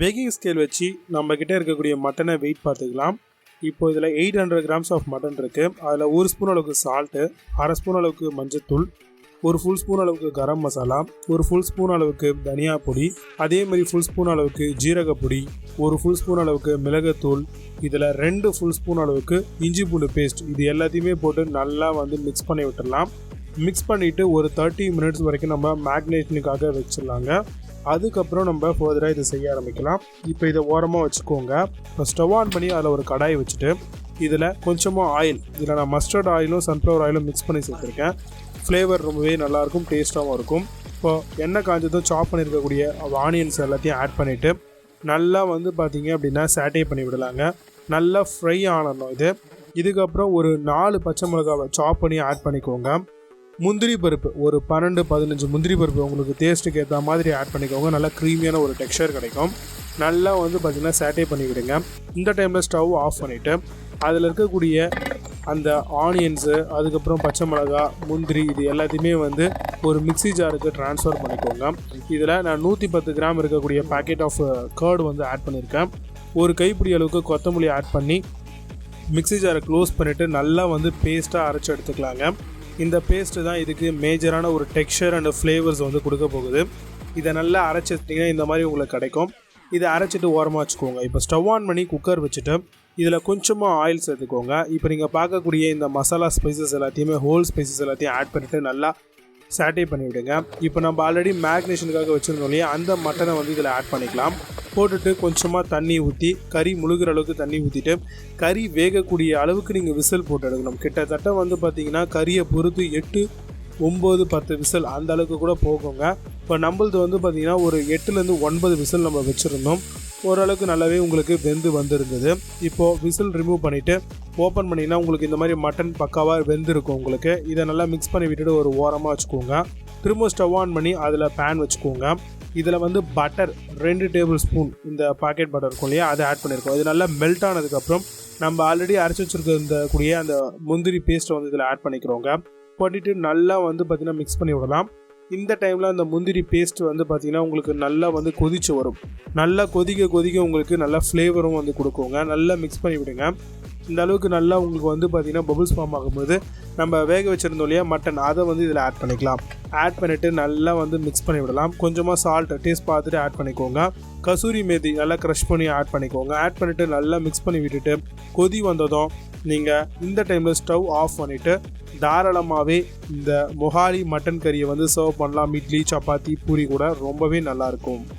Packing scale வச்சு நம்ம கிட்ட இருக்கக்கூடிய மட்டனை வெயிட் பார்த்துக்கலாம். இப்போ இதில் 800 கிராம்ஸ் ஆஃப் மட்டன் இருக்குது. அதில் 1 ஸ்பூன் அளவுக்கு சால்ட்டு, 1/2 ஸ்பூன் அளவுக்கு மஞ்சத்தூள், 1 ஃபுல் ஸ்பூன் அளவுக்கு கரம் மசாலா, 1 ஃபுல் ஸ்பூன் அளவுக்கு தனியா பொடி, அதே மாதிரி ஃபுல் ஸ்பூன் அளவுக்கு ஜீரகப்பொடி, 1 ஃபுல் ஸ்பூன் அளவுக்கு மிளகுத்தூள், இதில் 2 ஃபுல் ஸ்பூன் அளவுக்கு இஞ்சி பூண்டு பேஸ்ட், இது எல்லாத்தையுமே போட்டு நல்லா மிக்ஸ் பண்ணி விட்டுடலாம். மிக்ஸ் பண்ணிவிட்டு ஒரு 30 மினிட்ஸ் வரைக்கும் நம்ம மேக்னேஷனுக்காக வச்சிடலாங்க. அதுக்கப்புறம் நம்ம ஃபர்தராக இதை செய்ய ஆரம்பிக்கலாம். இப்போ இதை ஓரமாக வச்சுக்கோங்க. இப்போ ஸ்டவ் ஆன் பண்ணி அதில் ஒரு கடாயை வச்சுட்டு இதில் கொஞ்சமாக ஆயில், இதில் நான் மஸ்டர்ட் ஆயிலும் சன்ஃப்ளவர் ஆயிலும் மிக்ஸ் பண்ணி சேர்த்துருக்கேன். ஃப்ளேவர் ரொம்பவே நல்லாயிருக்கும், டேஸ்ட்டாகவும் இருக்கும். இப்போ எண்ணெய் காஞ்சதும் சாப் பண்ணியிருக்கக்கூடிய ஆனியன்ஸ் எல்லாத்தையும் ஆட் பண்ணிவிட்டு நல்லா பார்த்திங்க அப்படின்னா சாட்டே பண்ணி விடலாங்க. நல்லா ஃப்ரை ஆனணும் இதுக்கப்புறம் ஒரு 4 பச்சை மிளகாவை சாப் பண்ணி ஆட் பண்ணிக்கோங்க. முந்திரி பருப்பு ஒரு 12-15 முந்திரி பருப்பு உங்களுக்கு டேஸ்ட்டுக்கு ஏற்ற மாதிரி ஆட் பண்ணிக்கோங்க. நல்லா க்ரீமியான ஒரு டெக்ஸ்சர் கிடைக்கும். நல்லா பார்த்திங்கன்னா சாட்டே பண்ணி விடுங்க. இந்த டைமில் ஸ்டவ் ஆஃப் பண்ணிவிட்டு அதில் இருக்கக்கூடிய அந்த ஆனியன்ஸு, அதுக்கப்புறம் பச்சை மிளகா, முந்திரி, இது எல்லாத்தையுமே ஒரு மிக்ஸி ஜாருக்கு ட்ரான்ஸ்ஃபர் பண்ணிக்கோங்க. இதில் நான் 110 கிராம் இருக்கக்கூடிய பேக்கெட் ஆஃப் கர்டு ஆட் பண்ணியிருக்கேன். ஒரு கைப்பிடி அளவுக்கு கொத்தமல்லி ஆட் பண்ணி மிக்ஸி ஜாரை க்ளோஸ் பண்ணிவிட்டு நல்லா பேஸ்ட்டாக அரைச்சி எடுத்துக்கலாங்க. இந்த பேஸ்ட்டு தான் இதுக்கு மேஜரான ஒரு டெக்ஸ்சர் அண்ட் ஃப்ளேவர்ஸ் கொடுக்க போகுது. இதை நல்லா அரைச்சி எடுத்திங்கன்னா இந்த மாதிரி உங்களுக்கு கிடைக்கும். இதை அரைச்சிட்டு ஓரமாக வச்சுக்கோங்க. இப்போ ஸ்டவ் ஆன் பண்ணி குக்கர் வச்சுட்டு இதில் கொஞ்சமாக ஆயில் சேர்த்துக்கோங்க. இப்போ நீங்கள் பார்க்கக்கூடிய இந்த மசாலா ஸ்பைசஸ் எல்லாத்தையுமே, ஹோல் ஸ்பைசஸ் எல்லாத்தையும் ஆட் பண்ணிவிட்டு நல்லா சாட்டே பண்ணிவிடுங்க. இப்போ நம்ம ஆல்ரெடி மேக்னேஷனுக்காக வச்சுருந்தோம் இல்லையா, அந்த மட்டனை இதில் ஆட் பண்ணிக்கலாம். போட்டுட்டு கொஞ்சமாக தண்ணி ஊற்றி, கறி முழுகிற அளவுக்கு தண்ணி ஊற்றிட்டு கறி வேகக்கூடிய அளவுக்கு நீங்கள் விசில் போட்டு எடுக்கணும். கிட்டத்தட்ட பார்த்திங்கன்னா கறியை பொறுத்து 8, 9, 10 விசில் அந்த அளவுக்கு கூட போகுங்க. இப்போ நம்மளது பார்த்திங்கன்னா ஒரு 8லேருந்து 9 விசில் நம்ம வச்சுருந்தோம். ஓரளவுக்கு நல்லாவே உங்களுக்கு வெந்து வந்திருந்தது. இப்போது விசில் ரிமூவ் பண்ணிவிட்டு ஓப்பன் பண்ணிங்கன்னா உங்களுக்கு இந்த மாதிரி மட்டன் பக்காவாக வெந்திருக்கும் உங்களுக்கு. இதை நல்லா மிக்ஸ் பண்ணி விட்டுட்டு ஒரு ஓரமாக வச்சுக்கோங்க. திரும்ப ஸ்டவ் ஆன் பண்ணி அதில் பேன் வச்சுக்கோங்க. இதில் பட்டர் 2 டேபிள் ஸ்பூன், இந்த பாக்கெட் பட்டர் இருக்கும் இல்லையா, அதை ஆட் பண்ணியிருக்கோம். இது நல்லா மெல்ட் ஆனதுக்கப்புறம் நம்ம ஆல்ரெடி அரைச்சி வச்சுருக்க அந்த முந்திரி பேஸ்ட்டை இதில் ஆட் பண்ணிக்கிறோங்க. பண்ணிவிட்டு நல்லா பார்த்திங்கன்னா மிக்ஸ் பண்ணி விடலாம். இந்த டைமில் அந்த முந்திரி பேஸ்ட் பார்த்திங்கன்னா உங்களுக்கு நல்லா கொதிச்சு வரும். நல்லா கொதிக்க உங்களுக்கு நல்லா ஃப்ளேவரும் கொடுக்குங்க. நல்லா மிக்ஸ் பண்ணி விடுங்க. இந்த அளவுக்கு நல்லா உங்களுக்கு பார்த்திங்கன்னா பபுள்ஸ் ஃபார்ம் ஆகும்போது நம்ம வேக வச்சுருந்தோம் இல்லையா மட்டன், அதை இதில் ஆட் பண்ணிக்கலாம். ஆட் பண்ணிவிட்டு நல்லா மிக்ஸ் பண்ணி விடலாம். கொஞ்சமாக சால்ட் டேஸ்ட் பார்த்துட்டு ஆட் பண்ணிக்கோங்க. கசூரி மேத்தி நல்லா க்ரஷ் பண்ணி ஆட் பண்ணிக்கோங்க. ஆட் பண்ணிவிட்டு நல்லா மிக்ஸ் பண்ணி விட்டுட்டு கொதி வந்ததும் நீங்கள் இந்த டைமில் ஸ்டவ் ஆஃப் பண்ணிவிட்டு தாராளமாகவே இந்த மொஹாலி மட்டன் கறியை சர்வ் பண்ணலாம். இட்லி, சப்பாத்தி, பூரி கூட ரொம்பவே நல்லாயிருக்கும்.